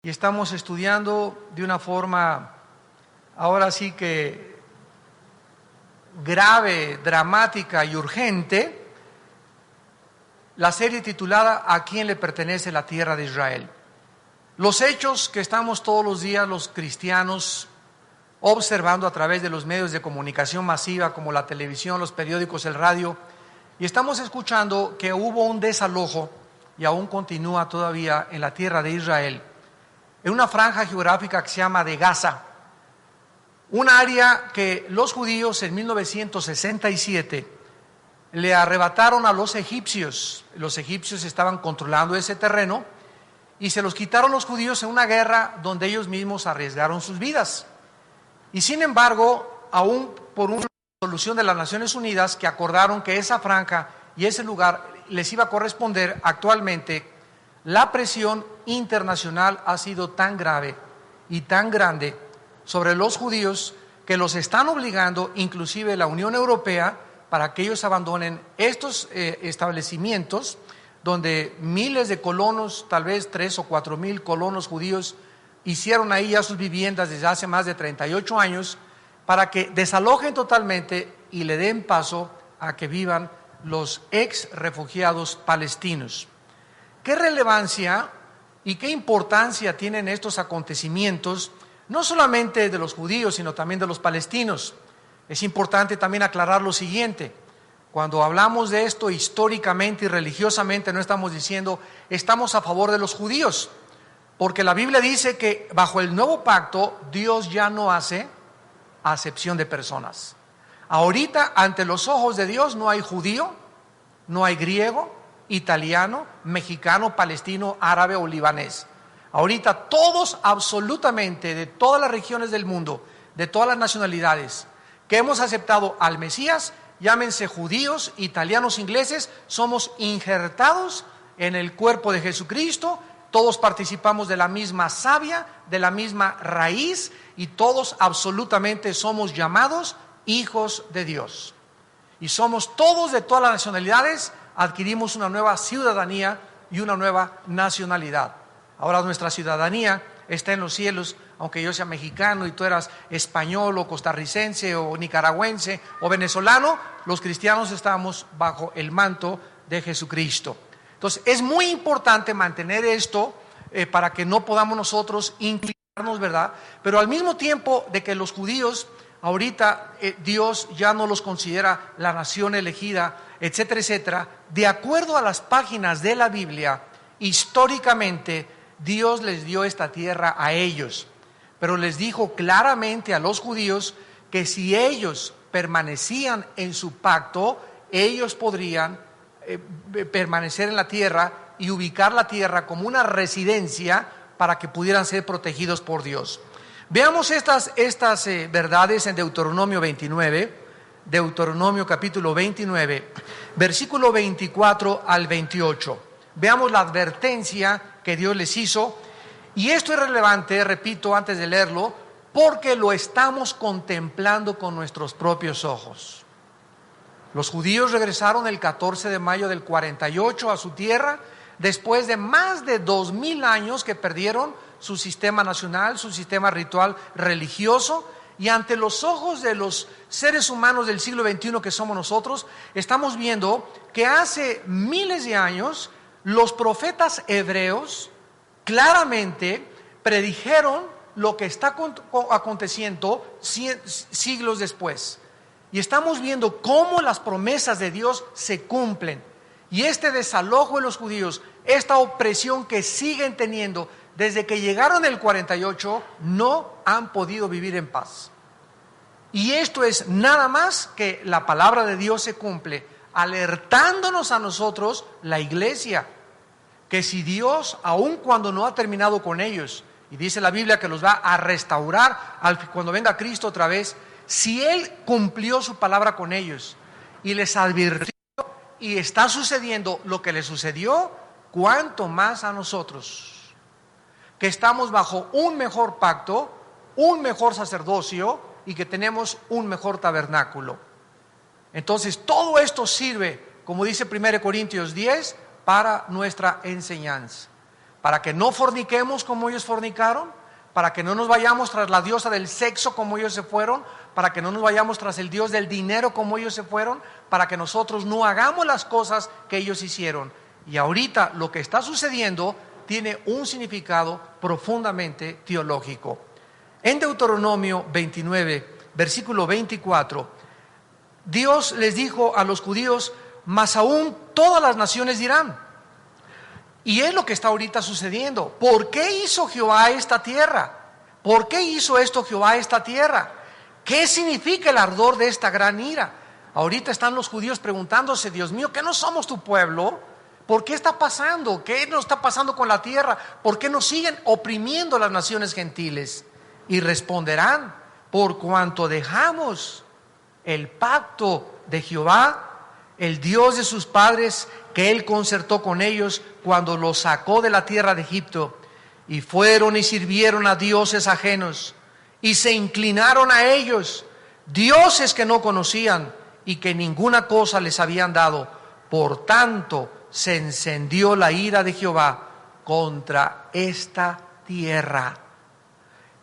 Y estamos estudiando de una forma, ahora sí que grave, dramática y urgente, la serie titulada ¿A quién le pertenece la tierra de Israel? Los hechos que estamos todos los días los cristianos observando a través de los medios de comunicación masiva como la televisión, los periódicos, el radio, y estamos escuchando que hubo un desalojo y aún continúa todavía en la tierra de Israel, en una franja geográfica que se llama de Gaza, un área que los judíos en 1967 le arrebataron a los egipcios. Los egipcios estaban controlando ese terreno y se los quitaron los judíos en una guerra donde ellos mismos arriesgaron sus vidas. Y sin embargo, aún por una resolución de las Naciones Unidas que acordaron que esa franja y ese lugar les iba a corresponder, actualmente la presión internacional ha sido tan grave y tan grande sobre los judíos que los están obligando, inclusive la Unión Europea, para que ellos abandonen estos establecimientos donde miles de colonos, tal vez 3 o 4 mil colonos judíos, hicieron ahí ya sus viviendas desde hace más de 38 años, para que desalojen totalmente y le den paso a que vivan los ex refugiados palestinos. ¿Qué relevancia y qué importancia tienen estos acontecimientos, no solamente de los judíos, sino también de los palestinos? Es importante también aclarar lo siguiente: cuando hablamos de esto históricamente y religiosamente, no estamos diciendo estamos a favor de los judíos, porque la Biblia dice que bajo el nuevo pacto Dios ya no hace acepción de personas. Ahorita ante los ojos de Dios no hay judío, no hay griego, italiano, mexicano, palestino, árabe o libanés. Ahorita todos, absolutamente, de todas las regiones del mundo, de todas las nacionalidades, que hemos aceptado al Mesías, llámense judíos, italianos, ingleses, somos injertados en el cuerpo de Jesucristo. Todos participamos de la misma savia, de la misma raíz, y todos absolutamente somos llamados hijos de Dios. Y somos todos de todas las nacionalidades, adquirimos una nueva ciudadanía y una nueva nacionalidad. Ahora nuestra ciudadanía está en los cielos, aunque yo sea mexicano y tú eras español o costarricense o nicaragüense o venezolano, los cristianos estamos bajo el manto de Jesucristo. Entonces es muy importante mantener esto para que no podamos nosotros inclinarnos, ¿verdad? Pero al mismo tiempo de que los judíos ahorita Dios ya no los considera la nación elegida, etcétera, etcétera, de acuerdo a las páginas de la Biblia, históricamente Dios les dio esta tierra a ellos, pero les dijo claramente a los judíos que si ellos permanecían en su pacto, ellos podrían permanecer en la tierra y ubicar la tierra como una residencia para que pudieran ser protegidos por Dios. Veamos estas verdades en Deuteronomio 29, Deuteronomio capítulo 29, versículo 24 al 28. Veamos la advertencia que Dios les hizo, y esto es relevante, repito antes de leerlo, porque lo estamos contemplando con nuestros propios ojos. Los judíos regresaron el 14 de mayo del 48 a su tierra, después de más de 2000 años que perdieron su sistema nacional, su sistema ritual religioso, y ante los ojos de los seres humanos del siglo XXI que somos nosotros, estamos viendo que hace miles de años los profetas hebreos claramente predijeron lo que está aconteciendo siglos después. Y estamos viendo cómo las promesas de Dios se cumplen. Y este desalojo de los judíos, esta opresión que siguen teniendo desde que llegaron en el 48, no han podido vivir en paz. Y esto es nada más que la palabra de Dios se cumple, alertándonos a nosotros, la iglesia, que si Dios, aun cuando no ha terminado con ellos, y dice la Biblia que los va a restaurar cuando venga Cristo otra vez, si Él cumplió su palabra con ellos y les advirtió y está sucediendo lo que les sucedió, cuánto más a nosotros, que estamos bajo un mejor pacto, un mejor sacerdocio y que tenemos un mejor tabernáculo. Entonces todo esto sirve, como dice 1 Corintios 10, para nuestra enseñanza. para que no forniquemos como ellos fornicaron, para que no nos vayamos tras la diosa del sexo como ellos se fueron, para que no nos vayamos tras el dios del dinero como ellos se fueron, para que nosotros no hagamos las cosas que ellos hicieron. Y ahorita lo que está sucediendo tiene un significado profundamente teológico. En Deuteronomio 29, versículo 24, Dios les dijo a los judíos: mas aún todas las naciones dirán. Y es lo que está ahorita sucediendo. ¿Por qué hizo Jehová esta tierra? ¿Por qué hizo esto Jehová esta tierra? ¿Qué significa el ardor de esta gran ira? Ahorita están los judíos preguntándose: Dios mío, ¿qué no somos tu pueblo? ¿Por qué está pasando? ¿Qué nos está pasando con la tierra? ¿Por qué nos siguen oprimiendo las naciones gentiles? Y responderán: por cuanto dejamos el pacto de Jehová, el Dios de sus padres, que Él concertó con ellos cuando los sacó de la tierra de Egipto, y fueron y sirvieron a dioses ajenos, y se inclinaron a ellos, dioses que no conocían, y que ninguna cosa les habían dado. Por tanto, se encendió la ira de Jehová contra esta tierra,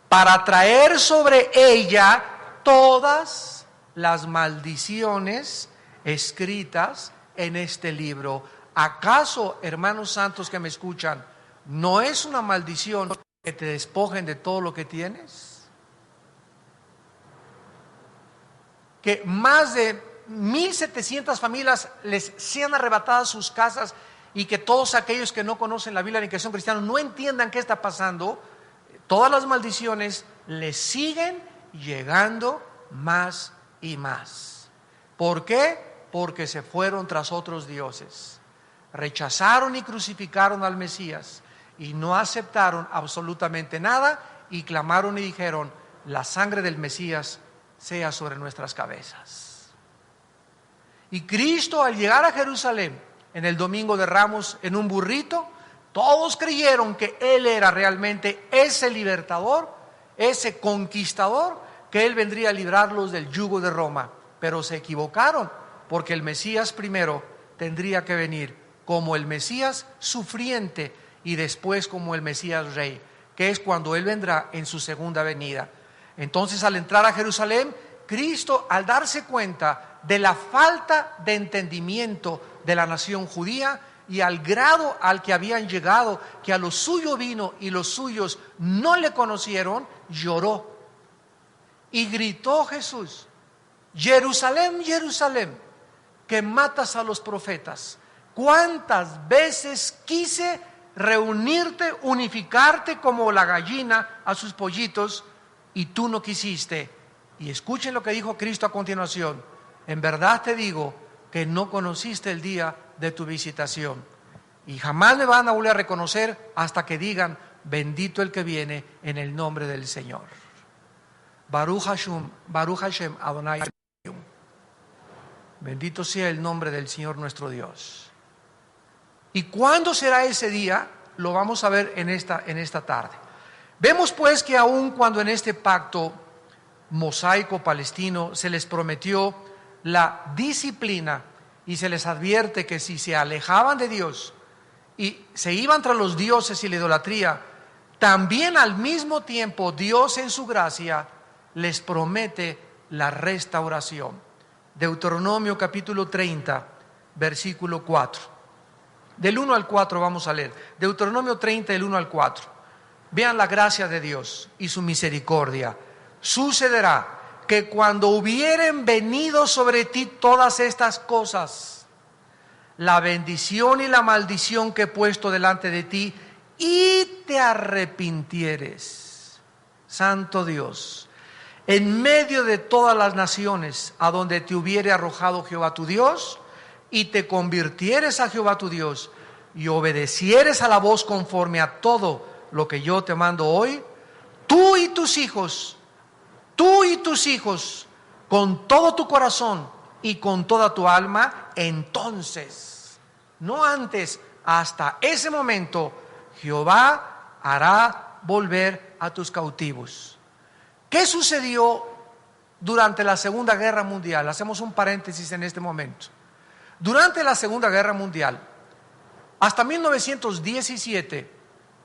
para traer sobre ella todas las maldiciones escritas en este libro. ¿Acaso, hermanos santos que me escuchan, no es una maldición que te despojen de todo lo que tienes? Que más de 1,700 familias les sean arrebatadas sus casas, y que todos aquellos que no conocen la Biblia ni que son cristianos no entiendan qué está pasando. Todas las maldiciones les siguen llegando más y más. ¿Por qué? Porque se fueron tras otros dioses, rechazaron y crucificaron al Mesías, y no aceptaron absolutamente nada, y clamaron y dijeron: la sangre del Mesías sea sobre nuestras cabezas. Y Cristo, al llegar a Jerusalén en el Domingo de Ramos en un burrito, todos creyeron que Él era realmente ese libertador, ese conquistador, que Él vendría a librarlos del yugo de Roma. Pero se equivocaron, porque el Mesías primero tendría que venir como el Mesías sufriente y después como el Mesías rey, que es cuando Él vendrá en su segunda venida. Entonces, al entrar a Jerusalén, Cristo, al darse cuenta de la falta de entendimiento de la nación judía y al grado al que habían llegado, que a lo suyo vino y los suyos no le conocieron, lloró y gritó Jesús: Jerusalén, Jerusalén, que matas a los profetas, ¿cuántas veces quise reunirte, unificarte como la gallina a sus pollitos, y tú no quisiste? Y escuchen lo que dijo Cristo a continuación: en verdad te digo que no conociste el día de tu visitación, y jamás me van a volver a reconocer hasta que digan: bendito el que viene en el nombre del Señor. Baruch Hashem Adonai. Bendito sea el nombre del Señor nuestro Dios. ¿Y cuándo será ese día? Lo vamos a ver en esta tarde. Vemos pues que aun cuando en este pacto mosaico palestino se les prometió la disciplina y se les advierte que si se alejaban de Dios y se iban tras los dioses y la idolatría, también al mismo tiempo Dios en su gracia les promete la restauración. Deuteronomio capítulo 30, versículo 4. Del 1 al 4 vamos a leer. Deuteronomio 30, del 1 al 4. Vean la gracia de Dios y su misericordia. Sucederá que cuando hubieren venido sobre ti todas estas cosas, la bendición y la maldición que he puesto delante de ti, y te arrepintieres, Santo Dios, en medio de todas las naciones a donde te hubiere arrojado Jehová tu Dios, y te convirtieres a Jehová tu Dios, y obedecieres a la voz conforme a todo lo que yo te mando hoy, tú y tus hijos, con todo tu corazón y con toda tu alma, entonces, no antes, hasta ese momento, Jehová hará volver a tus cautivos. ¿Qué sucedió durante la Segunda Guerra Mundial? Hacemos un paréntesis en este momento. Durante la Segunda Guerra Mundial, hasta 1917,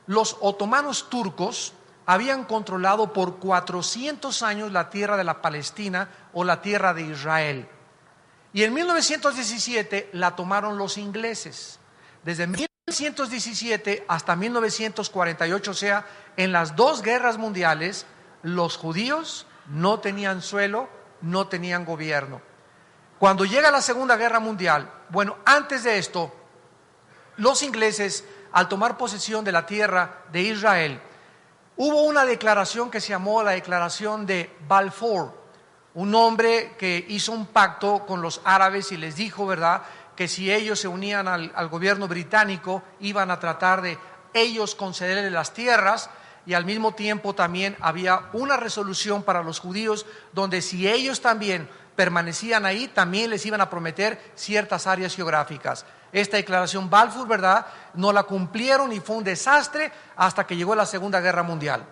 Los otomanos turcos habían controlado por 400 años la tierra de la Palestina o la tierra de Israel. Y en 1917 la tomaron los ingleses. Desde 1917 hasta 1948, o sea, en las dos guerras mundiales, los judíos no tenían suelo, no tenían gobierno. Cuando llega la Segunda Guerra Mundial, bueno, antes de esto, los ingleses, al tomar posesión de la tierra de Israel, hubo una declaración que se llamó la Declaración de Balfour, un hombre que hizo un pacto con los árabes y les dijo, ¿verdad?, que si ellos se unían al gobierno británico, iban a tratar de ellos concederles las tierras, y al mismo tiempo también había una resolución para los judíos, donde si ellos también permanecían ahí, también les iban a prometer ciertas áreas geográficas. Esta declaración Balfour, ¿verdad?, no la cumplieron y fue un desastre hasta que llegó la Segunda Guerra Mundial.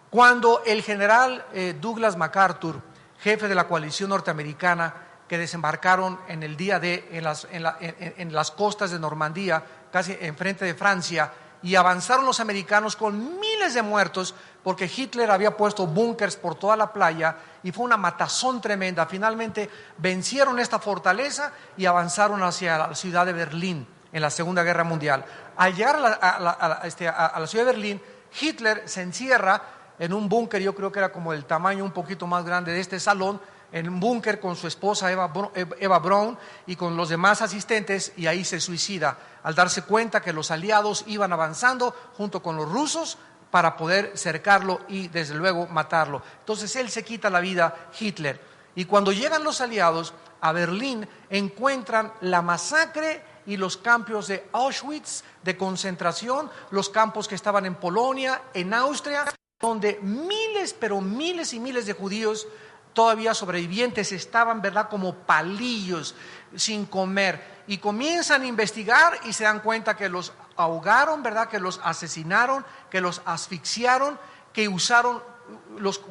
Cuando el general Douglas MacArthur, jefe de la coalición norteamericana, que desembarcaron en el día D en las costas de Normandía, casi enfrente de Francia, y avanzaron los americanos con miles de muertos, porque Hitler había puesto búnkers por toda la playa y fue una matazón tremenda. Finalmente vencieron esta fortaleza y avanzaron hacia la ciudad de Berlín en la Segunda Guerra Mundial. Al llegar a la ciudad de Berlín, Hitler se encierra en un búnker, yo creo que era como el tamaño un poquito más grande de este salón, en un búnker con su esposa Eva Braun y con los demás asistentes, y ahí se suicida al darse cuenta que los aliados iban avanzando junto con los rusos para poder cercarlo y desde luego matarlo. Entonces él se quita la vida, Hitler, y cuando llegan los aliados a Berlín encuentran la masacre y los campos de Auschwitz de concentración, los campos que estaban en Polonia, en Austria, donde miles, pero miles y miles de judíos todavía sobrevivientes estaban, ¿verdad?, como palillos, sin comer, y comienzan a investigar y se dan cuenta que los ahogaron, ¿verdad?, que los asesinaron, que los asfixiaron, que usaron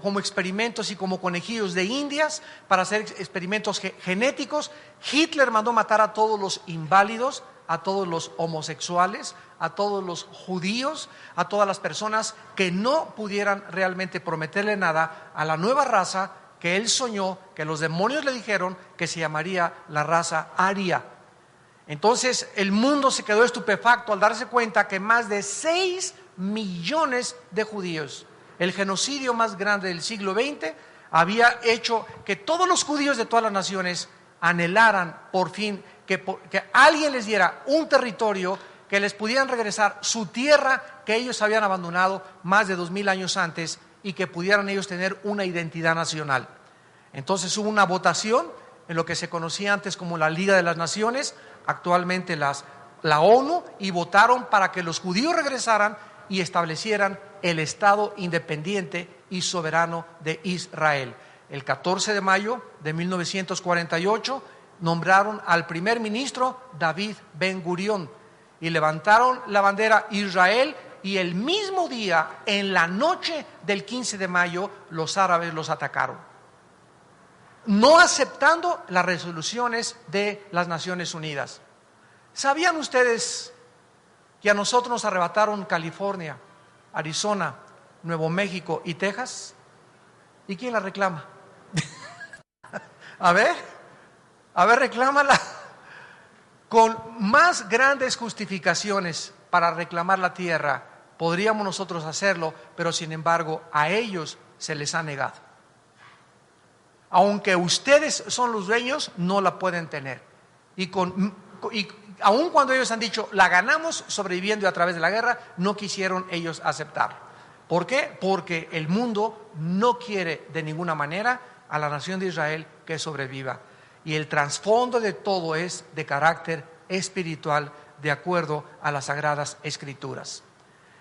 como experimentos y como conejillos de indias para hacer experimentos genéticos. Hitler mandó matar a todos los inválidos, a todos los homosexuales, a todos los judíos, a todas las personas que no pudieran realmente prometerle nada a la nueva raza que él soñó, que los demonios le dijeron que se llamaría la raza aria. Entonces el mundo se quedó estupefacto al darse cuenta que más de 6 millones de judíos, el genocidio más grande del siglo XX, había hecho que todos los judíos de todas las naciones anhelaran por fin que alguien les diera un territorio, que les pudieran regresar su tierra que ellos habían abandonado más de 2000 años antes, y que pudieran ellos tener una identidad nacional. Entonces hubo una votación en lo que se conocía antes como la Liga de las Naciones, actualmente la ONU, y votaron para que los judíos regresaran y establecieran el Estado independiente y soberano de Israel. El 14 de mayo de 1948 nombraron al primer ministro David Ben Gurión y levantaron la bandera Israel, y el mismo día, en la noche del 15 de mayo, los árabes los atacaron, no aceptando las resoluciones de las Naciones Unidas. ¿Sabían ustedes que a nosotros nos arrebataron California, Arizona, Nuevo México y Texas? ¿Y quién la reclama? A ver, reclámala. Con más grandes justificaciones para reclamar la tierra, podríamos nosotros hacerlo, pero sin embargo a ellos se les ha negado. Aunque ustedes son los dueños, no la pueden tener. Y aun cuando ellos han dicho, la ganamos sobreviviendo a través de la guerra, no quisieron ellos aceptarlo. ¿Por qué? Porque el mundo no quiere de ninguna manera a la nación de Israel que sobreviva. Y el trasfondo de todo es de carácter espiritual, de acuerdo a las Sagradas Escrituras.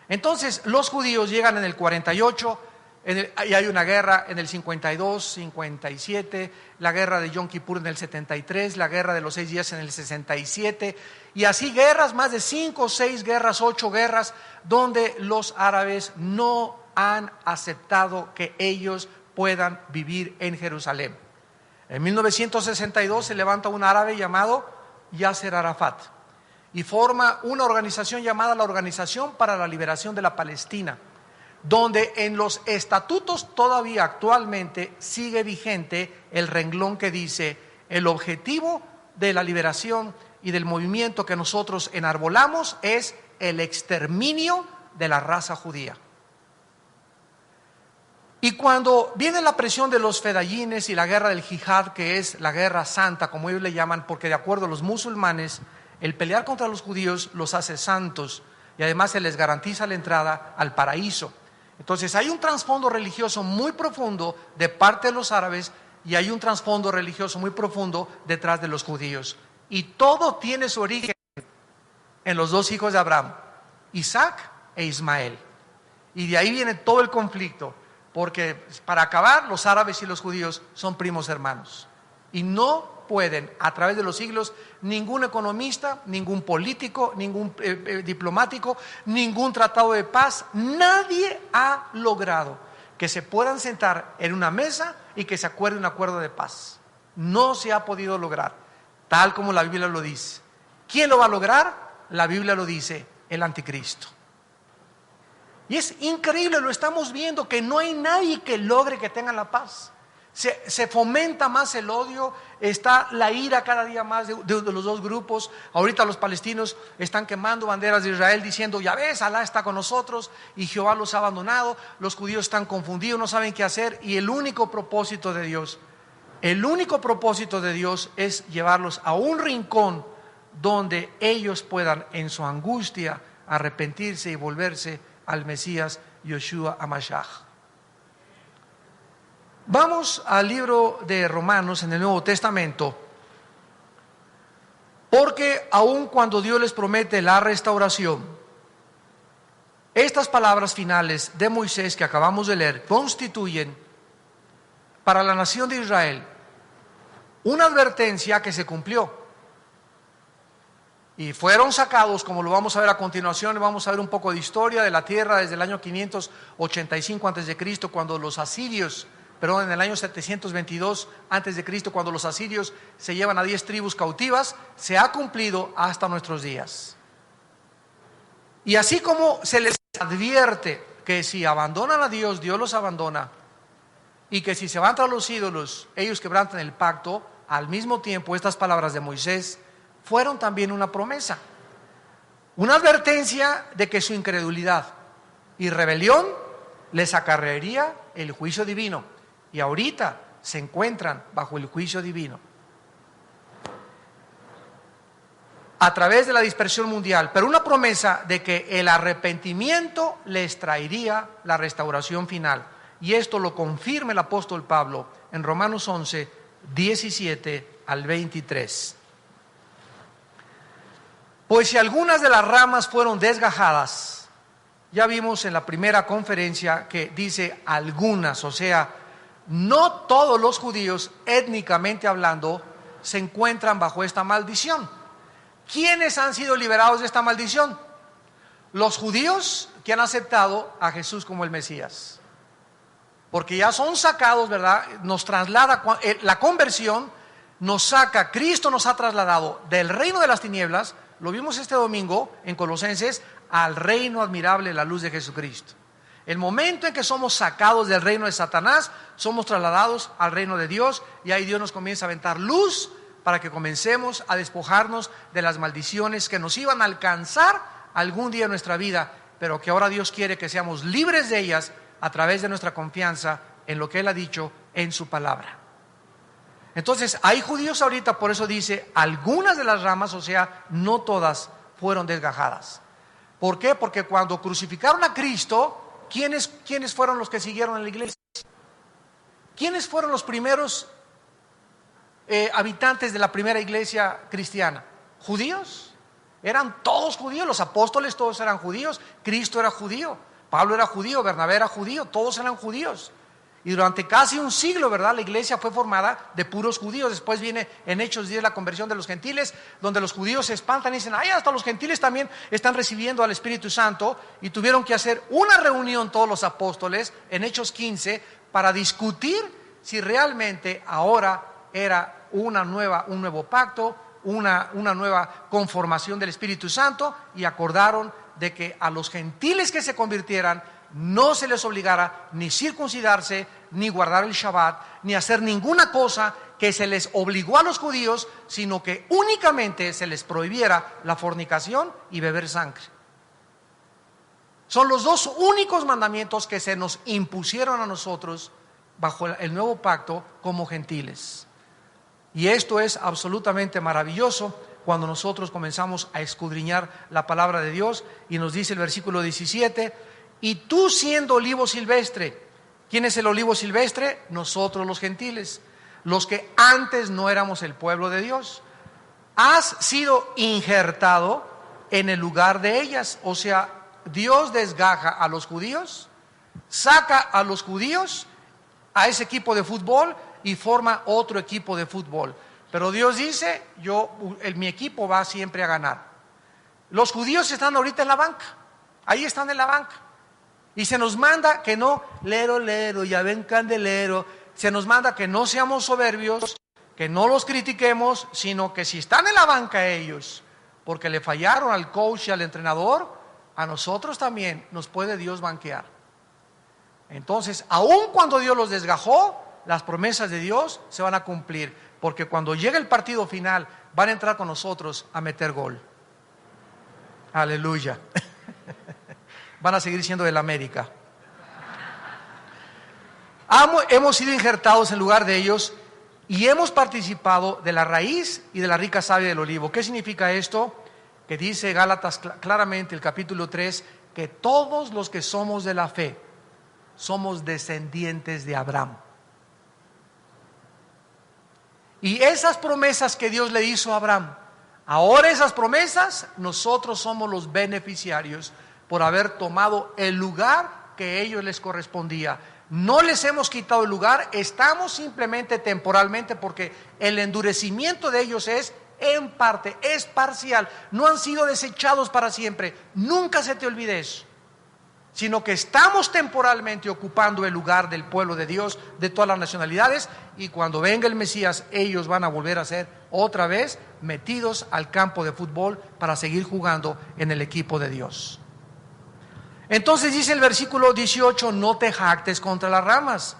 Entonces los judíos llegan en el 48, y hay una guerra en el 52, 57, la guerra de Yom Kippur en el 73, la guerra de los 6 días en el 67, y así guerras, más de 5, 6 guerras, 8 guerras, donde los árabes no han aceptado que ellos puedan vivir en Jerusalén. En 1962 se levanta un árabe llamado Yasser Arafat, y forma una organización llamada la Organización para la Liberación de la Palestina, donde en los estatutos todavía actualmente sigue vigente el renglón que dice: el objetivo de la liberación y del movimiento que nosotros enarbolamos es el exterminio de la raza judía. Y cuando viene la presión de los fedayines y la guerra del jihad, que es la guerra santa, como ellos le llaman, porque de acuerdo a los musulmanes, el pelear contra los judíos los hace santos y además se les garantiza la entrada al paraíso. Entonces hay un trasfondo religioso muy profundo de parte de los árabes y hay un trasfondo religioso muy profundo detrás de los judíos. Y todo tiene su origen en los dos hijos de Abraham, Isaac e Ismael. Y de ahí viene todo el conflicto, porque para acabar, los árabes y los judíos son primos hermanos. Y no pueden, a través de los siglos, ningún economista, ningún político, ningún diplomático, ningún tratado de paz, nadie ha logrado que se puedan sentar en una mesa y que se acuerde un acuerdo de paz. No se ha podido lograr, tal como la Biblia lo dice. ¿Quién lo va a lograr? La Biblia lo dice: el anticristo. Y es increíble, lo estamos viendo, que no hay nadie que logre que tenga la paz. Se fomenta más el odio, está la ira cada día más de los dos grupos. Ahorita los palestinos están quemando banderas de Israel diciendo: ya ves, Alá está con nosotros y Jehová los ha abandonado. Los judíos están confundidos, no saben qué hacer, y el único propósito de Dios es llevarlos a un rincón donde ellos puedan en su angustia arrepentirse y volverse al Mesías Yoshua HaMashiach. Vamos al libro de Romanos en el Nuevo Testamento, porque aun cuando Dios les promete la restauración, estas palabras finales de Moisés que acabamos de leer constituyen para la nación de Israel una advertencia que se cumplió. Y fueron sacados, como lo vamos a ver a continuación. Vamos a ver un poco de historia de la tierra desde el año 585 a.C., cuando los asirios, en el año 722 a.C., cuando los asirios se llevan a 10 tribus cautivas, se ha cumplido hasta nuestros días. Y así como se les advierte que si abandonan a Dios, Dios los abandona, y que si se van tras los ídolos, ellos quebrantan el pacto, al mismo tiempo estas palabras de Moisés fueron también una promesa, una advertencia de que su incredulidad y rebelión les acarrearía el juicio divino, y ahorita se encuentran bajo el juicio divino a través de la dispersión mundial, pero una promesa de que el arrepentimiento les traería la restauración final. Y esto lo confirma el apóstol Pablo en Romanos 11, 17 al 23. Pues si algunas de las ramas fueron desgajadas, ya vimos en la primera conferencia que dice algunas, o sea, no todos los judíos, étnicamente hablando, se encuentran bajo esta maldición. ¿Quiénes han sido liberados de esta maldición? Los judíos que han aceptado a Jesús como el Mesías, porque ya son sacados, ¿verdad? Nos traslada, la conversión nos saca, Cristo nos ha trasladado del reino de las tinieblas, lo vimos este domingo en Colosenses, al reino admirable de la luz de Jesucristo. El momento en que somos sacados del reino de Satanás, somos trasladados al reino de Dios, y ahí Dios nos comienza a aventar luz para que comencemos a despojarnos de las maldiciones que nos iban a alcanzar algún día en nuestra vida, pero que ahora Dios quiere que seamos libres de ellas a través de nuestra confianza en lo que Él ha dicho en su palabra. Entonces hay judíos ahorita, por eso dice, algunas de las ramas, o sea, no todas fueron desgajadas. ¿Por qué? Porque cuando crucificaron a Cristo, ¿quiénes fueron los que siguieron en la iglesia? ¿Quiénes fueron los primeros habitantes de la primera iglesia cristiana? ¿Judíos? Eran todos judíos, los apóstoles todos eran judíos, Cristo era judío, Pablo era judío, Bernabé era judío, todos eran judíos. Y durante casi un siglo, ¿verdad?, la iglesia fue formada de puros judíos. Después viene en Hechos 10 la conversión de los gentiles, donde los judíos se espantan y dicen: ay, hasta los gentiles también están recibiendo al Espíritu Santo. Y tuvieron que hacer una reunión todos los apóstoles en Hechos 15 para discutir si realmente ahora era un nuevo pacto, una nueva conformación del Espíritu Santo y acordaron de que a los gentiles que se convirtieran no se les obligara ni circuncidarse, ni guardar el Shabbat, ni hacer ninguna cosa que se les obligó a los judíos, sino que únicamente se les prohibiera la fornicación y beber sangre. Son los dos únicos mandamientos que se nos impusieron a nosotros bajo el nuevo pacto como gentiles. Y esto es absolutamente maravilloso cuando nosotros comenzamos a escudriñar la palabra de Dios, y nos dice el versículo 17: y tú siendo olivo silvestre. ¿Quién es el olivo silvestre? Nosotros los gentiles, los que antes no éramos el pueblo de Dios. Has sido injertado en el lugar de ellas. O sea, Dios desgaja a los judíos, saca a los judíos, a ese equipo de fútbol, y forma otro equipo de fútbol. Pero Dios dice, mi equipo va siempre a ganar. Los judíos están ahorita en la banca, ahí están en la banca. Y se nos manda que no, lero, ya ven candelero, se nos manda que no seamos soberbios, que no los critiquemos, sino que si están en la banca ellos, porque le fallaron al coach y al entrenador, a nosotros también nos puede Dios banquear. Entonces, aun cuando Dios los desgajó, las promesas de Dios se van a cumplir, porque cuando llegue el partido final, van a entrar con nosotros a meter gol. Aleluya. Van a seguir siendo del América. Hemos sido injertados en lugar de ellos y hemos participado de la raíz y de la rica savia del olivo. ¿Qué significa esto? Que dice Gálatas claramente, el capítulo 3, que todos los que somos de la fe somos descendientes de Abraham. Y esas promesas que Dios le hizo a Abraham, ahora esas promesas, nosotros somos los beneficiarios por haber tomado el lugar que a ellos les correspondía. No les hemos quitado el lugar, estamos simplemente temporalmente, porque el endurecimiento de ellos es en parte, es parcial. No han sido desechados para siempre, nunca se te olvide eso, sino que estamos temporalmente ocupando el lugar del pueblo de Dios, de todas las nacionalidades, y cuando venga el Mesías, ellos van a volver a ser otra vez metidos al campo de fútbol para seguir jugando en el equipo de Dios. Entonces dice el versículo 18, no te jactes contra las ramas,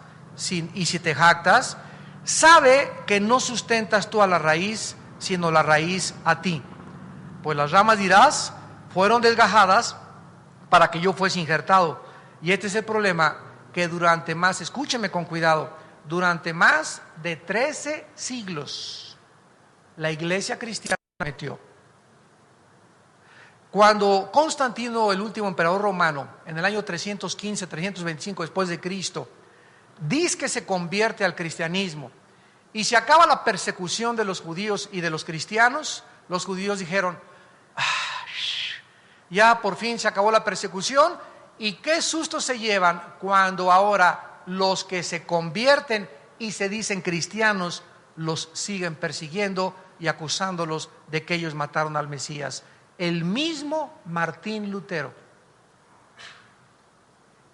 y si te jactas, sabe que no sustentas tú a la raíz, sino la raíz a ti. Pues las ramas, dirás, fueron desgajadas para que yo fuese injertado. Y este es el problema, que durante más, escúcheme con cuidado, durante más de 13 siglos, la iglesia cristiana metió. Cuando Constantino, el último emperador romano, en el año 315, 325 después de Cristo, dice que se convierte al cristianismo y se acaba la persecución de los judíos y de los cristianos, los judíos dijeron, ya por fin se acabó la persecución, y qué susto se llevan cuando ahora los que se convierten y se dicen cristianos los siguen persiguiendo y acusándolos de que ellos mataron al Mesías. El mismo Martín Lutero,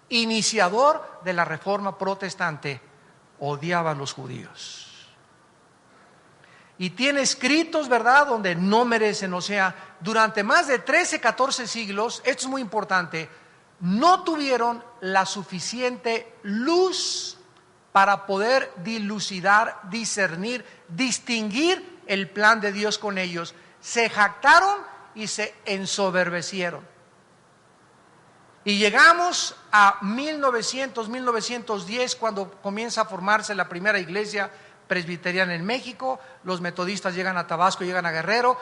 iniciador de la Reforma Protestante, odiaba a los judíos. Y tiene escritos, ¿verdad?, donde no merecen, o sea, durante más de 13, 14 siglos, esto es muy importante, no tuvieron la suficiente luz para poder dilucidar, discernir, distinguir el plan de Dios con ellos. Se jactaron y se ensoberbecieron. Y llegamos a 1910, cuando comienza a formarse la primera iglesia presbiteriana en México. Los metodistas llegan a Tabasco, llegan a Guerrero.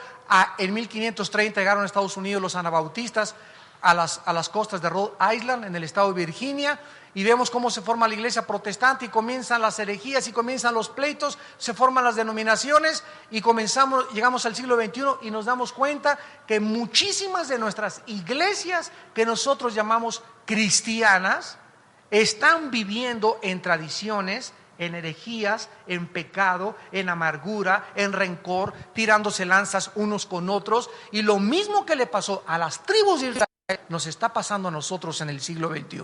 En 1530 llegaron a Estados Unidos los anabautistas a las costas de Rhode Island, en el estado de Virginia, y vemos cómo se forma la iglesia protestante y comienzan las herejías y comienzan los pleitos, se forman las denominaciones y llegamos al siglo XXI y nos damos cuenta que muchísimas de nuestras iglesias que nosotros llamamos cristianas están viviendo en tradiciones, en herejías, en pecado, en amargura, en rencor, tirándose lanzas unos con otros, y lo mismo que le pasó a las tribus de Israel nos está pasando a nosotros en el siglo XXI.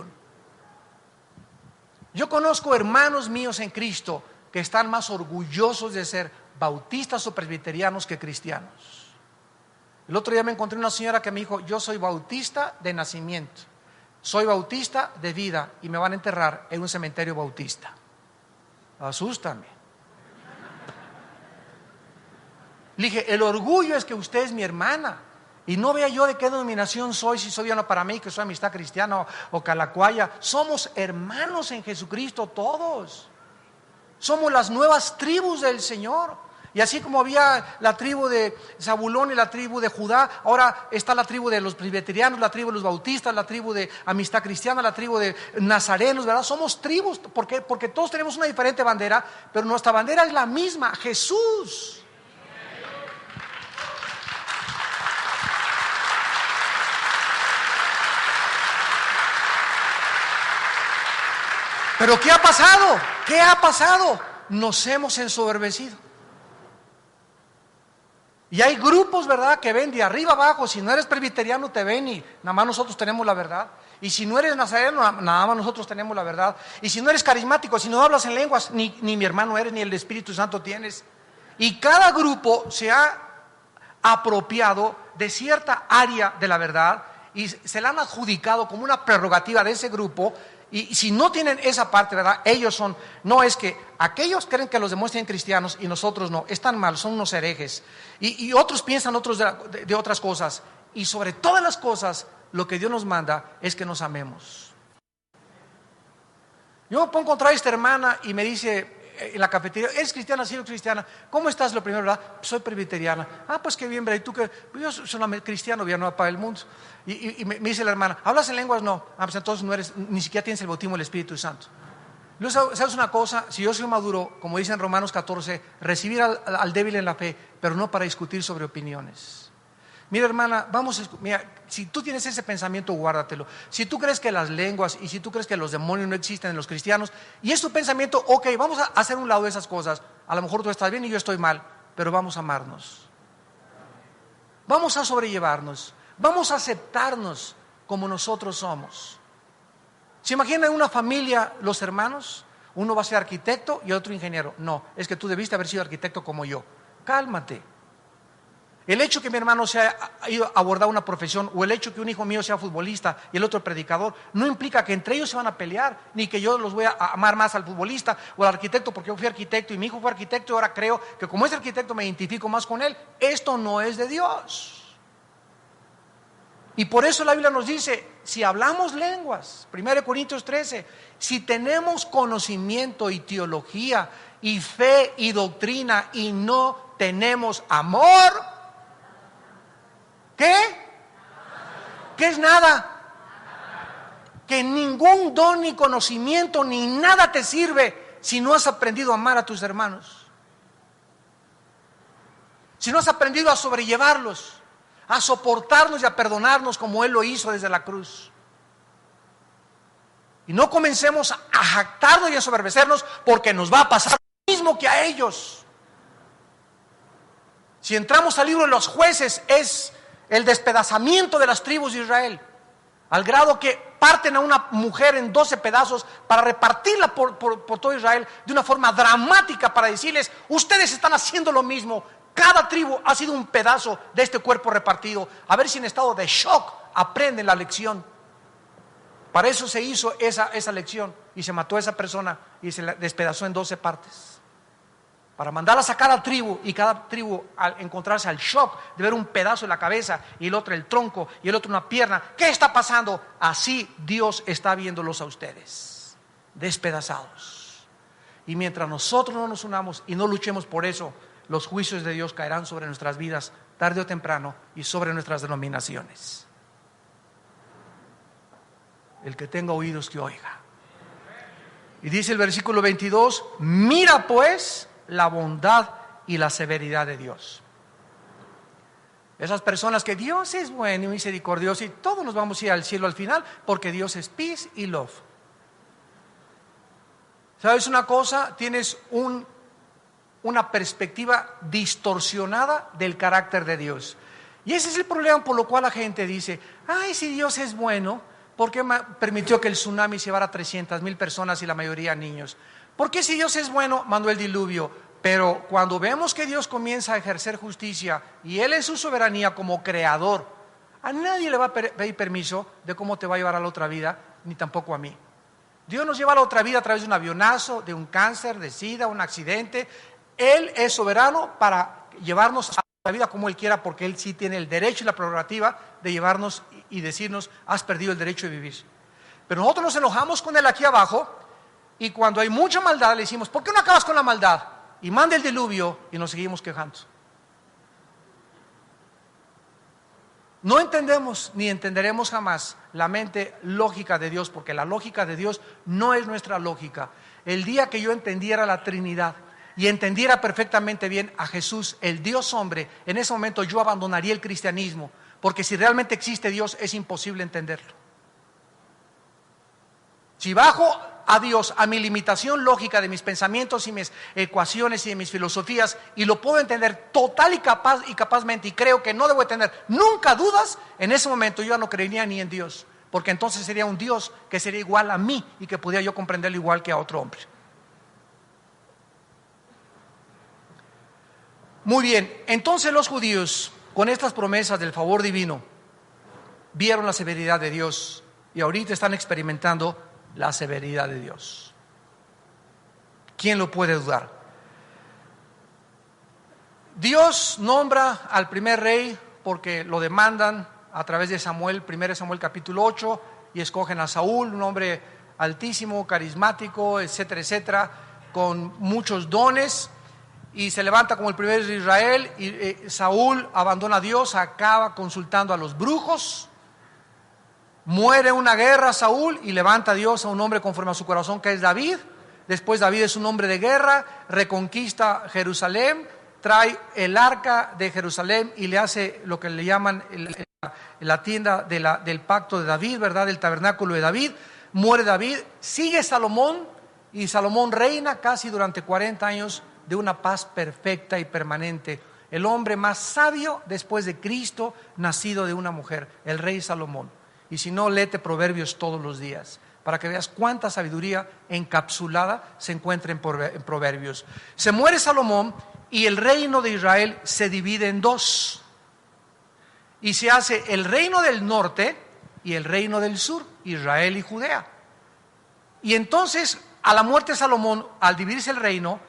Yo conozco hermanos míos en Cristo que están más orgullosos de ser bautistas o presbiterianos que cristianos. El otro día me encontré una señora que me dijo: yo soy bautista de nacimiento, soy bautista de vida y me van a enterrar en un cementerio bautista. Asústame. Le dije: el orgullo es que usted es mi hermana y no vea yo de qué denominación soy, si soy una para mí, que soy Amistad Cristiana o Calacuaya. Somos hermanos en Jesucristo todos. Somos las nuevas tribus del Señor. Y así como había la tribu de Zabulón y la tribu de Judá, ahora está la tribu de los presbiterianos, la tribu de los bautistas, la tribu de Amistad Cristiana, la tribu de nazarenos, ¿verdad? Somos tribus, porque todos tenemos una diferente bandera, pero nuestra bandera es la misma: Jesús. Pero ¿qué ha pasado? ¿Qué ha pasado? Nos hemos ensoberbecido. Y hay grupos, ¿verdad?, que ven de arriba abajo. Si no eres presbiteriano te ven y nada más nosotros tenemos la verdad. Y si no eres nazareno, nada más nosotros tenemos la verdad. Y si no eres carismático, si no hablas en lenguas, ni mi hermano eres, ni el Espíritu Santo tienes. Y cada grupo se ha apropiado de cierta área de la verdad y se la han adjudicado como una prerrogativa de ese grupo. Y si no tienen esa parte, ¿verdad?, ellos son, no es que aquellos creen que los demás tienen cristianos y nosotros no, están mal, son unos herejes. Y otros piensan otros de otras cosas. Y sobre todas las cosas, lo que Dios nos manda es que nos amemos. Yo me pongo contra esta hermana y me dice en la cafetería: ¿eres cristiana? Sí, soy cristiana. ¿Cómo estás? Lo primero, ¿verdad? Soy presbiteriana. Ah, pues qué bien, ¿verdad? ¿Y tú qué? Pues yo soy una cristiano, ya no para el mundo. Y me dice la hermana: ¿hablas en lenguas? No. Ah, pues entonces no eres, ni siquiera tienes el bautismo del Espíritu Santo. Luego, ¿sabes una cosa? Si yo soy maduro, como dice en Romanos 14, recibir al débil en la fe, pero no para discutir sobre opiniones. Mira, hermana, mira, si tú tienes ese pensamiento, guárdatelo. Si tú crees que las lenguas y si tú crees que los demonios no existen en los cristianos y es tu pensamiento, ok, vamos a hacer un lado de esas cosas. A lo mejor tú estás bien y yo estoy mal, pero vamos a amarnos. Vamos a sobrellevarnos. Vamos a aceptarnos como nosotros somos. ¿Se imaginan una familia, los hermanos? Uno va a ser arquitecto y otro ingeniero. No, es que tú debiste haber sido arquitecto como yo. Cálmate. El hecho que mi hermano se haya ido a abordar una profesión, o el hecho que un hijo mío sea futbolista y el otro predicador, no implica que entre ellos se van a pelear, ni que yo los voy a amar más al futbolista o al arquitecto porque yo fui arquitecto y mi hijo fue arquitecto y ahora creo que como es arquitecto me identifico más con él. Esto no es de Dios. Y por eso la Biblia nos dice: si hablamos lenguas, 1 Corintios 13, si tenemos conocimiento y teología y fe y doctrina y no tenemos amor, ¿qué? ¿Qué es nada? Que ningún don ni conocimiento ni nada te sirve si no has aprendido a amar a tus hermanos. Si no has aprendido a sobrellevarlos, a soportarnos y a perdonarnos como Él lo hizo desde la cruz. Y no comencemos a jactarnos y a ensoberbecernos porque nos va a pasar lo mismo que a ellos. Si entramos al libro de los Jueces, es el despedazamiento de las tribus de Israel, al grado que parten a una mujer en 12 pedazos para repartirla por todo Israel de una forma dramática, para decirles: ustedes están haciendo lo mismo. Cada tribu ha sido un pedazo de este cuerpo repartido. A ver si en estado de shock aprenden la lección. Para eso se hizo esa lección y se mató a esa persona y se la despedazó en 12 partes. Para mandarlas a cada tribu, y cada tribu al encontrarse al shock de ver un pedazo de la cabeza y el otro el tronco y el otro una pierna. ¿Qué está pasando? Así Dios está viéndolos a ustedes, despedazados. Y mientras nosotros no nos unamos y no luchemos por eso, los juicios de Dios caerán sobre nuestras vidas tarde o temprano y sobre nuestras denominaciones. El que tenga oídos que oiga. Y dice el versículo 22: mira pues la bondad y la severidad de Dios. Esas personas que Dios es bueno y misericordioso y todos nos vamos a ir al cielo al final porque Dios es peace y love. ¿Sabes una cosa? Tienes una perspectiva distorsionada del carácter de Dios. Y ese es el problema por lo cual la gente dice: ay, si Dios es bueno, ¿por qué permitió que el tsunami llevara 300,000 personas y la mayoría niños? ¿Por qué si Dios es bueno mandó el diluvio? Pero cuando vemos que Dios comienza a ejercer justicia y Él en su soberanía como creador, a nadie le va a pedir permiso de cómo te va a llevar a la otra vida, ni tampoco a mí. Dios nos lleva a la otra vida a través de un avionazo, de un cáncer, de sida, un accidente. Él es soberano para llevarnos a la vida como Él quiera, porque Él sí tiene el derecho y la prerrogativa de llevarnos y decirnos: has perdido el derecho de vivir. Pero nosotros nos enojamos con Él aquí abajo, y cuando hay mucha maldad le decimos: ¿por qué no acabas con la maldad? Y manda el diluvio, y nos seguimos quejando. No entendemos ni entenderemos jamás la mente lógica de Dios, porque la lógica de Dios no es nuestra lógica. El día que yo entendiera la Trinidad y entendiera perfectamente bien a Jesús, el Dios hombre, en ese momento yo abandonaría el cristianismo, porque si realmente existe Dios es imposible entenderlo. Si bajo a Dios a mi limitación lógica de mis pensamientos y mis ecuaciones y de mis filosofías, y lo puedo entender total y capazmente, y creo que no debo tener nunca dudas, en ese momento yo ya no creería ni en Dios, porque entonces sería un Dios que sería igual a mí y que pudiera yo comprenderlo igual que a otro hombre. Muy bien, entonces los judíos, con estas promesas del favor divino, vieron la severidad de Dios, y ahorita están experimentando la severidad de Dios. ¿Quién lo puede dudar? Dios nombra al primer rey porque lo demandan a través de Samuel, 1 Samuel capítulo 8, y escogen a Saúl, un hombre altísimo, carismático, etcétera, etcétera, con muchos dones, y se levanta como el primer de Israel. Y Saúl abandona a Dios, acaba consultando a los brujos. Muere en una guerra Saúl y levanta a Dios a un hombre conforme a su corazón, que es David. Después David es un hombre de guerra, reconquista Jerusalén, trae el arca de Jerusalén y le hace lo que le llaman la tienda del pacto de David, ¿verdad? El tabernáculo de David. Muere David, sigue Salomón, y Salomón reina casi durante 40 años de una paz perfecta y permanente. El hombre más sabio después de Cristo, nacido de una mujer, el rey Salomón. Y si no, léete Proverbios todos los días, para que veas cuánta sabiduría encapsulada se encuentra en Proverbios. Se muere Salomón y el reino de Israel se divide en dos. Y se hace el reino del norte y el reino del sur, Israel y Judea. Y entonces, a la muerte de Salomón, al dividirse el reino,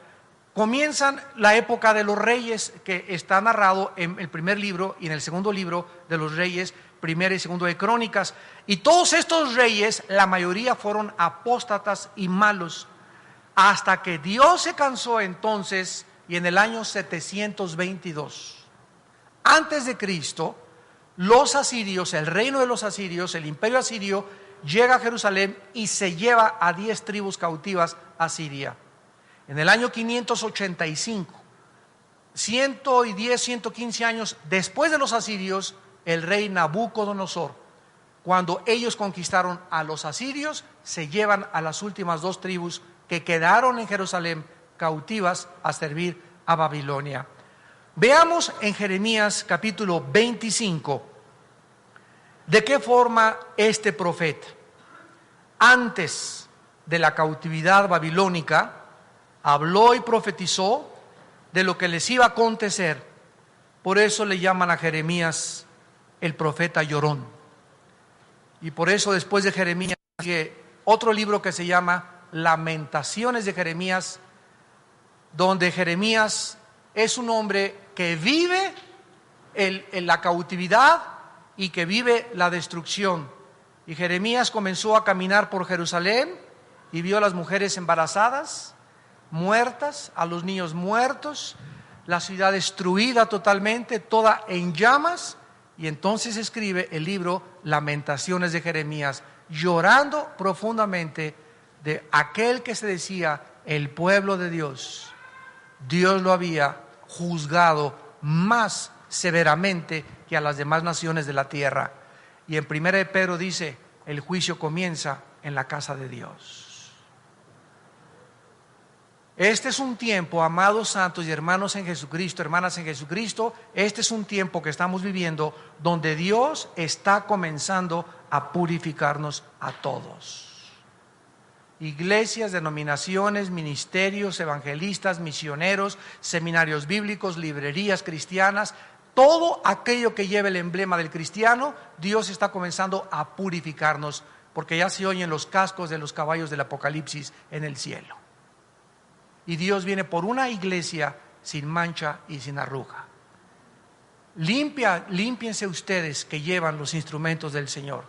comienzan la época de los reyes, que está narrado en el primer libro y en el segundo libro de los reyes, primero y segundo de Crónicas. Y todos estos reyes, la mayoría fueron apóstatas y malos, hasta que Dios se cansó entonces, y en el año 722 antes de Cristo, los asirios, el reino de los asirios, el imperio asirio, llega a Jerusalén y se lleva a 10 tribus cautivas a Siria. En el año 585, 110, 115 años después de los asirios, el rey Nabucodonosor, cuando ellos conquistaron a los asirios, se llevan a las últimas 2 tribus que quedaron en Jerusalén cautivas a servir a Babilonia. Veamos en Jeremías capítulo 25 de qué forma este profeta, antes de la cautividad babilónica, habló y profetizó de lo que les iba a acontecer. Por eso le llaman a Jeremías el profeta llorón. Y por eso después de Jeremías sigue otro libro que se llama Lamentaciones de Jeremías, donde Jeremías es un hombre que vive en la cautividad y que vive la destrucción. Y Jeremías comenzó a caminar por Jerusalén y vio a las mujeres embarazadas, muertas, a los niños muertos, la ciudad destruida totalmente, toda en llamas. Y entonces escribe el libro Lamentaciones de Jeremías, llorando profundamente de aquel que se decía el pueblo de Dios. Dios lo había juzgado más severamente que a las demás naciones de la tierra. Y en 1 de Pedro dice, el juicio comienza en la casa de Dios. Este es un tiempo, amados santos y hermanos en Jesucristo, hermanas en Jesucristo, este es un tiempo que estamos viviendo donde Dios está comenzando a purificarnos a todos. iglesias, denominaciones, ministerios, evangelistas, misioneros, seminarios bíblicos, librerías cristianas, todo aquello que lleve el emblema del cristiano, Dios está comenzando a purificarnos, porque ya se oyen los cascos de los caballos del Apocalipsis en el cielo. Y Dios viene por una iglesia sin mancha y sin arruga. Límpiense ustedes que llevan los instrumentos del Señor.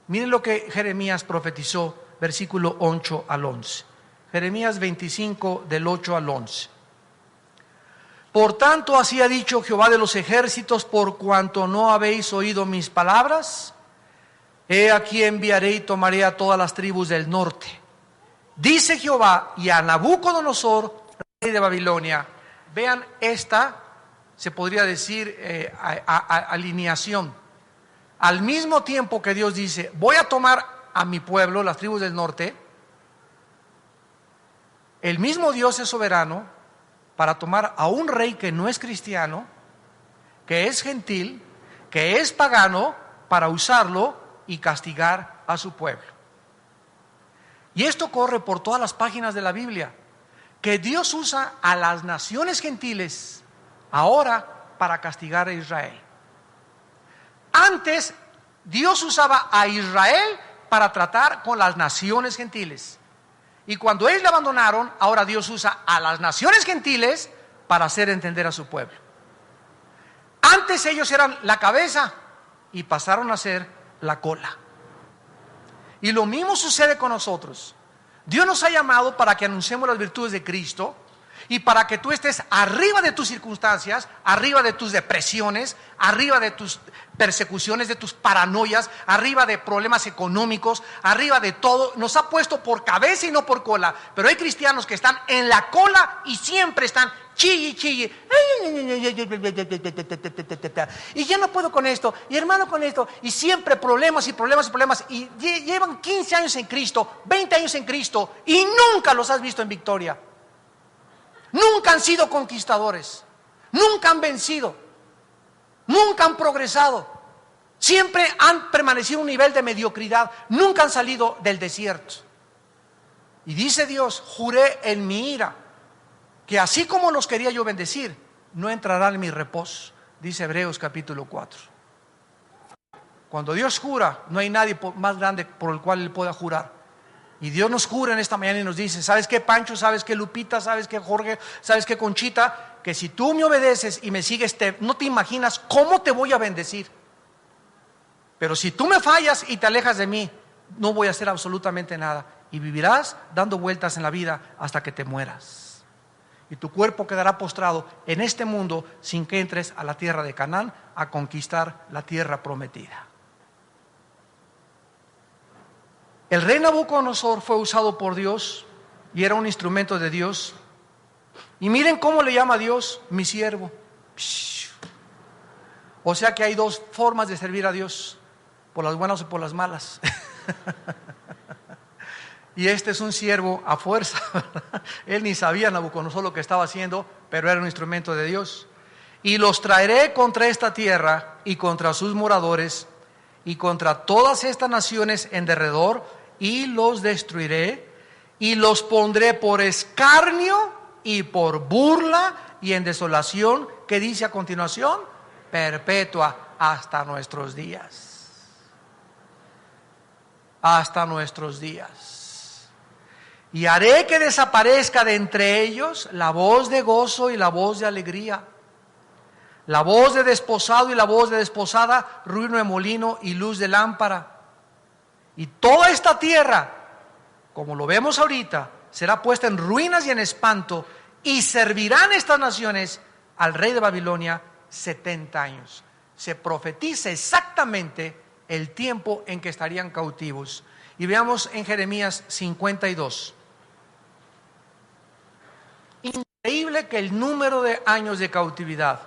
Miren lo que Jeremías profetizó, versículo 8 al 11. Jeremías 25, del 8 al 11. Por tanto, así ha dicho Jehová de los ejércitos, por cuanto no habéis oído mis palabras, he aquí enviaré y tomaré a todas las tribus del norte. Dice Jehová, y a Nabucodonosor, rey de Babilonia. Vean esta, se podría decir, alineación. Al mismo tiempo que Dios dice, voy a tomar a mi pueblo, las tribus del norte, el mismo Dios es soberano para tomar a un rey que no es cristiano, que es gentil, que es pagano, para usarlo y castigar a su pueblo. Y esto corre por todas las páginas de la Biblia, que Dios usa a las naciones gentiles ahora para castigar a Israel. Antes Dios usaba a Israel para tratar con las naciones gentiles. Y cuando ellos le abandonaron, ahora Dios usa a las naciones gentiles para hacer entender a su pueblo. Antes ellos eran la cabeza y pasaron a ser la cola. Y lo mismo sucede con nosotros. Dios nos ha llamado para que anunciemos las virtudes de Cristo y para que tú estés arriba de tus circunstancias, arriba de tus depresiones, arriba de tus persecuciones, de tus paranoias, arriba de problemas económicos, arriba de todo. Nos ha puesto por cabeza y no por cola. Pero hay cristianos que están en la cola y siempre están chille. Y ya no puedo con esto, y hermano con esto, y siempre problemas. Y llevan 15 años en Cristo, 20 años en Cristo, y nunca los has visto en victoria. Nunca han sido conquistadores, nunca han vencido, nunca han progresado, siempre han permanecido en un nivel de mediocridad, nunca han salido del desierto. Y dice Dios, juré en mi ira, que así como los quería yo bendecir, no entrarán en mi reposo, dice Hebreos capítulo 4. Cuando Dios jura, no hay nadie más grande por el cual Él pueda jurar. Y Dios nos jura en esta mañana y nos dice, ¿sabes qué, Pancho? ¿Sabes qué, Lupita? ¿Sabes qué, Jorge? ¿Sabes qué, Conchita? Que si tú me obedeces y me sigues, no te imaginas cómo te voy a bendecir. Pero si tú me fallas y te alejas de mí, no voy a hacer absolutamente nada. Y vivirás dando vueltas en la vida hasta que te mueras. Y tu cuerpo quedará postrado en este mundo sin que entres a la tierra de Canaán a conquistar la tierra prometida. El rey Nabucodonosor fue usado por Dios y era un instrumento de Dios. Y miren cómo le llama a Dios, mi siervo. O sea que hay dos formas de servir a Dios, por las buenas o por las malas. Y este es un siervo a fuerza. Él ni sabía, Nabucodonosor, lo que estaba haciendo, pero era un instrumento de Dios. Y los traeré contra esta tierra y contra sus moradores y contra todas estas naciones en derredor, y los destruiré y los pondré por escarnio y por burla y en desolación, que dice a continuación, perpetua hasta nuestros días. Hasta nuestros días. Y haré que desaparezca de entre ellos la voz de gozo y la voz de alegría, la voz de desposado y la voz de desposada, ruido de molino y luz de lámpara. Y toda esta tierra, como lo vemos ahorita, será puesta en ruinas y en espanto, y servirán estas naciones al rey de Babilonia 70 años. Se profetiza exactamente el tiempo en que estarían cautivos. Y veamos en Jeremías 52. Increíble que el número de años de cautividad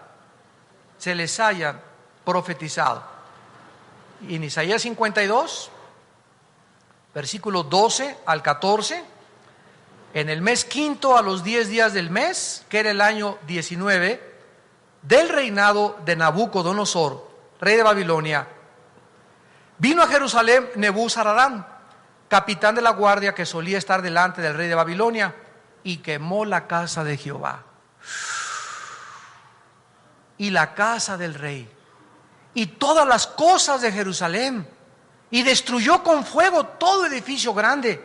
se les haya profetizado. Y en Isaías 52, versículo 12 al 14, en el mes quinto, a los 10 días del mes, que era el año 19 del reinado de Nabucodonosor, rey de Babilonia, vino a Jerusalén Nebuzaradán, capitán de la guardia que solía estar delante del rey de Babilonia, y quemó la casa de Jehová y la casa del rey y todas las cosas de Jerusalén, y destruyó con fuego todo edificio grande,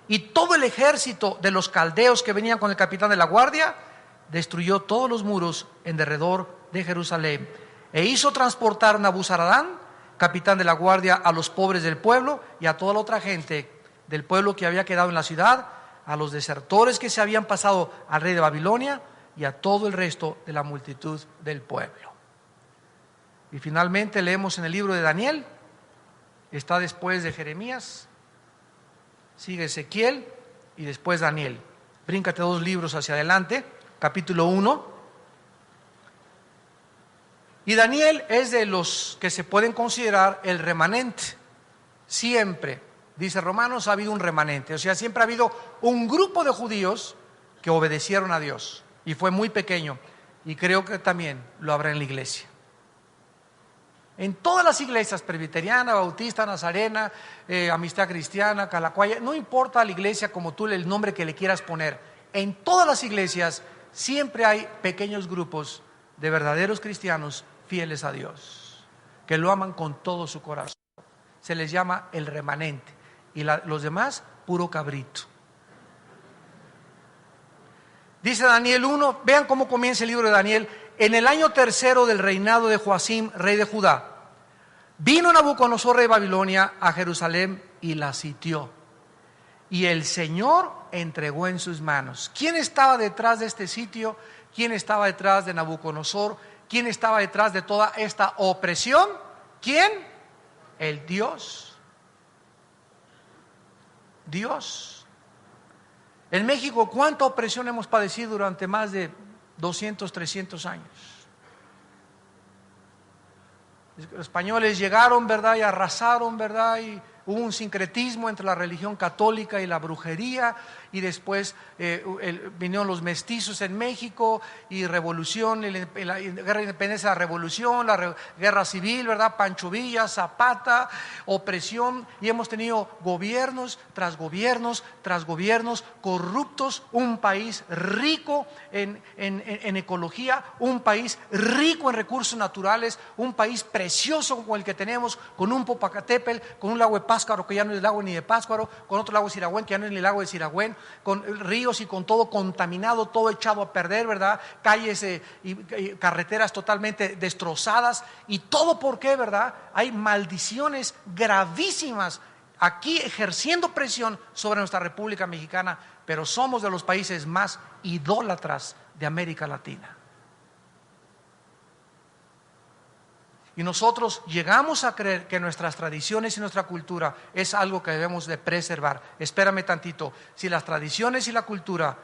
y todo el ejército de los caldeos que venían con el capitán de la guardia destruyó todos los muros en derredor de Jerusalén, e hizo transportar Nabuzaradán, capitán de la guardia, a los pobres del pueblo y a toda la otra gente del pueblo que había quedado en la ciudad, a los desertores que se habían pasado al rey de Babilonia y a todo el resto de la multitud del pueblo. Y finalmente leemos en el libro de Daniel, está después de Jeremías, sigue Ezequiel y después Daniel. Bríncate 2 libros hacia adelante, capítulo 1. Y Daniel es de los que se pueden considerar el remanente. Siempre, dice Romanos, ha habido un remanente. O sea, siempre ha habido un grupo de judíos que obedecieron a Dios. Y fue muy pequeño. Y creo que también lo habrá en la iglesia. En todas las iglesias, presbiteriana, bautista, nazarena, amistad cristiana, calacuaya, no importa la iglesia como tú el nombre que le quieras poner. En todas las iglesias siempre hay pequeños grupos de verdaderos cristianos fieles a Dios, que lo aman con todo su corazón. Se les llama el remanente, y los demás puro cabrito. Dice Daniel 1, vean cómo comienza el libro de Daniel. En el año 3 del reinado de Joacim, rey de Judá, vino Nabucodonosor, rey de Babilonia, a Jerusalén y la sitió, y el Señor entregó en sus manos. ¿Quién estaba detrás de este sitio? ¿Quién estaba detrás de Nabucodonosor? ¿Quién estaba detrás de toda esta opresión? ¿Quién? El Dios. Dios. En México, ¿cuánta opresión hemos padecido durante más de 200, 300 años? Los españoles llegaron, ¿verdad? Y arrasaron, ¿verdad? Y hubo un sincretismo entre la religión católica y la brujería, y después vinieron los mestizos en México, y revolución, la guerra de independencia, la revolución, la guerra civil, ¿verdad? Pancho Villa, Zapata, opresión, y hemos tenido gobiernos tras gobiernos tras gobiernos corruptos, un país rico en ecología, un país rico en recursos naturales, un país precioso como el que tenemos, con un Popocatépetl, con un lago de Pátzcuaro que ya no es lago ni de Pátzcuaro, con otro lago de Siragüen que ya no es ni lago de Siragüen, con ríos y con todo contaminado, todo echado a perder, ¿verdad? Calles y carreteras totalmente destrozadas, y todo ¿por qué, verdad? Hay maldiciones gravísimas aquí ejerciendo presión sobre nuestra República Mexicana, pero somos de los países más idólatras de América Latina. Y nosotros llegamos a creer que nuestras tradiciones y nuestra cultura es algo que debemos de preservar. Espérame tantito, si las tradiciones y la cultura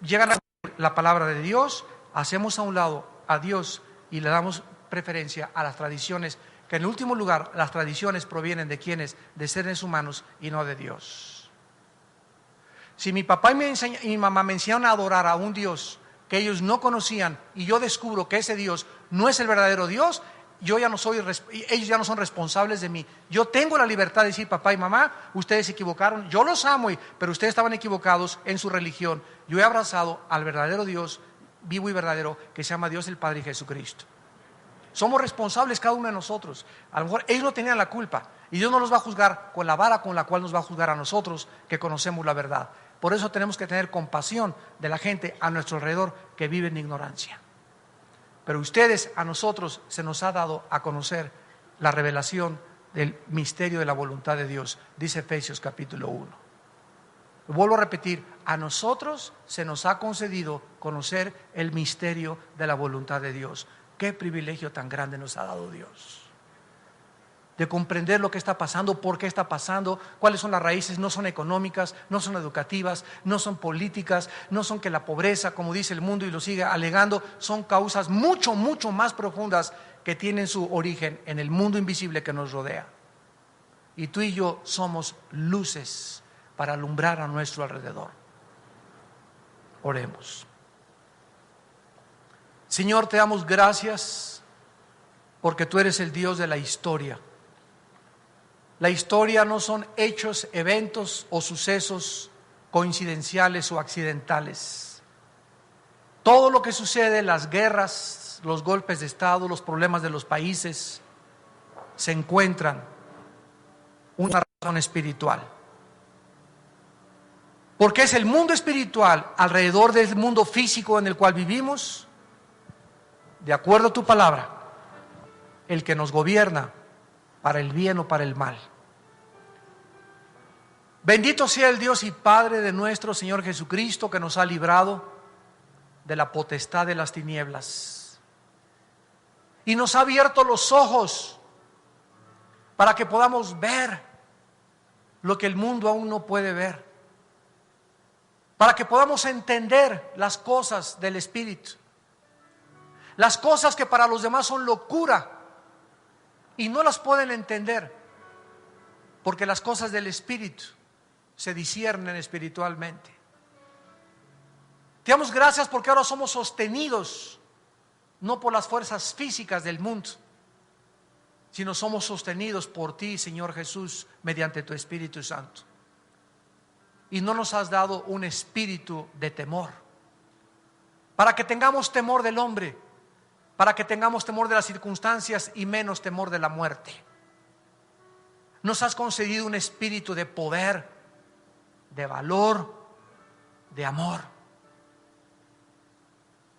llegan a la palabra de Dios, hacemos a un lado a Dios y le damos preferencia a las tradiciones, que en último lugar las tradiciones provienen de quienes, de seres humanos y no de Dios. Si mi papá y mi mamá me enseñaron a adorar a un Dios que ellos no conocían, y yo descubro que ese Dios no es el verdadero Dios, ellos ya no son responsables de mí. Yo tengo la libertad de decir: papá y mamá, ustedes se equivocaron, yo los amo, pero ustedes estaban equivocados en su religión. Yo he abrazado al verdadero Dios, vivo y verdadero, que se llama Dios el Padre y Jesucristo. Somos responsables cada uno de nosotros. A lo mejor ellos no tenían la culpa, y Dios no los va a juzgar con la vara con la cual nos va a juzgar a nosotros, que conocemos la verdad. Por eso tenemos que tener compasión de la gente a nuestro alrededor que vive en ignorancia. Pero ustedes, a nosotros se nos ha dado a conocer la revelación del misterio de la voluntad de Dios, dice Efesios capítulo 1. Vuelvo a repetir, a nosotros se nos ha concedido conocer el misterio de la voluntad de Dios. Qué privilegio tan grande nos ha dado Dios, de comprender lo que está pasando, por qué está pasando, cuáles son las raíces. No son económicas, no son educativas, no son políticas, no son que la pobreza, como dice el mundo y lo sigue alegando, son causas mucho, mucho más profundas que tienen su origen en el mundo invisible que nos rodea. Y tú y yo somos luces para alumbrar a nuestro alrededor. Oremos. Señor, te damos gracias porque tú eres el Dios de la historia. La historia no son hechos, eventos o sucesos coincidenciales o accidentales. Todo lo que sucede, las guerras, los golpes de Estado, los problemas de los países, se encuentran una razón espiritual. Porque es el mundo espiritual alrededor del mundo físico en el cual vivimos, de acuerdo a tu palabra, el que nos gobierna para el bien o para el mal. Bendito sea el Dios y Padre de nuestro Señor Jesucristo, que nos ha librado de la potestad de las tinieblas y nos ha abierto los ojos para que podamos ver lo que el mundo aún no puede ver, para que podamos entender las cosas del Espíritu, las cosas que para los demás son locura y no las pueden entender, porque las cosas del Espíritu se disciernen espiritualmente. Te damos gracias porque ahora somos sostenidos no por las fuerzas físicas del mundo, sino somos sostenidos por ti, Señor Jesús, mediante tu Espíritu Santo. Y no nos has dado un espíritu de temor, para que tengamos temor del hombre, para que tengamos temor de las circunstancias y menos temor de la muerte. Nos has concedido un espíritu de poder, de valor, de amor.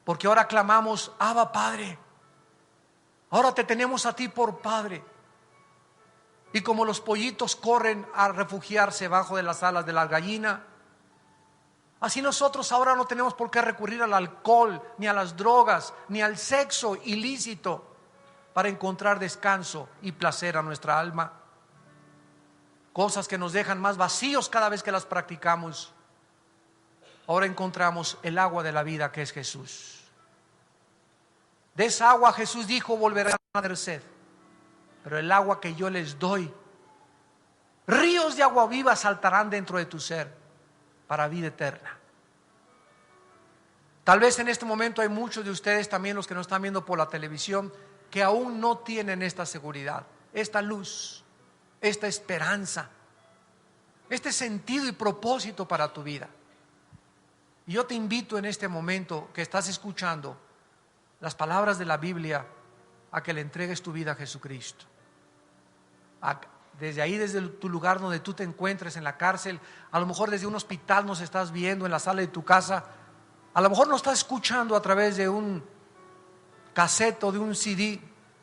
Porque ahora clamamos, Abba Padre. Ahora te tenemos a ti por Padre. Y como los pollitos corren a refugiarse bajo de las alas de la gallina, así nosotros ahora no tenemos por qué recurrir al alcohol, ni a las drogas, ni al sexo ilícito para encontrar descanso y placer a nuestra alma. Cosas que nos dejan más vacíos cada vez que las practicamos. Ahora encontramos el agua de la vida, que es Jesús. De esa agua Jesús dijo, volverán a tener sed, pero el agua que yo les doy, ríos de agua viva saltarán dentro de tu ser para vida eterna. Tal vez en este momento hay muchos de ustedes, también los que nos están viendo por la televisión, que aún no tienen esta seguridad, esta luz, esta esperanza, este sentido y propósito para tu vida. Y yo te invito en este momento que estás escuchando las palabras de la Biblia a que le entregues tu vida a Jesucristo. Desde ahí, desde tu lugar donde tú te encuentres, en la cárcel, a lo mejor desde un hospital nos estás viendo, en la sala de tu casa, a lo mejor nos estás escuchando a través de un cassette o de un CD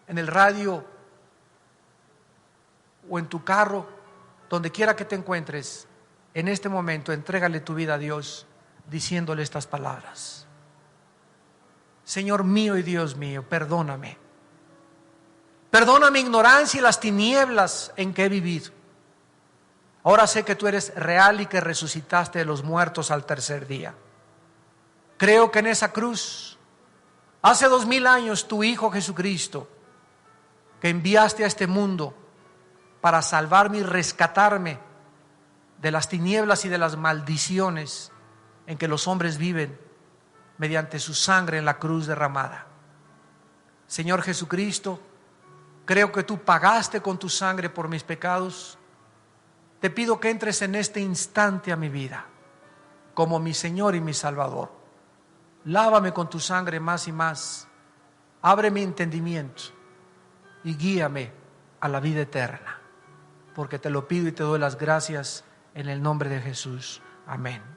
en el radio o en tu carro, donde quiera que te encuentres. En este momento entrégale tu vida a Dios diciéndole estas palabras: Señor mío y Dios mío, perdóname. Perdona mi ignorancia y las tinieblas en que he vivido. Ahora sé que tú eres real y que resucitaste de los muertos al tercer día. Creo que en esa cruz, hace 2000 años, tu Hijo Jesucristo, que enviaste a este mundo para salvarme y rescatarme de las tinieblas y de las maldiciones en que los hombres viven, mediante su sangre en la cruz derramada. Señor Jesucristo, creo que tú pagaste con tu sangre por mis pecados. Te pido que entres en este instante a mi vida como mi Señor y mi Salvador. Lávame con tu sangre más y más. Abre mi entendimiento y guíame a la vida eterna. Porque te lo pido y te doy las gracias en el nombre de Jesús. Amén.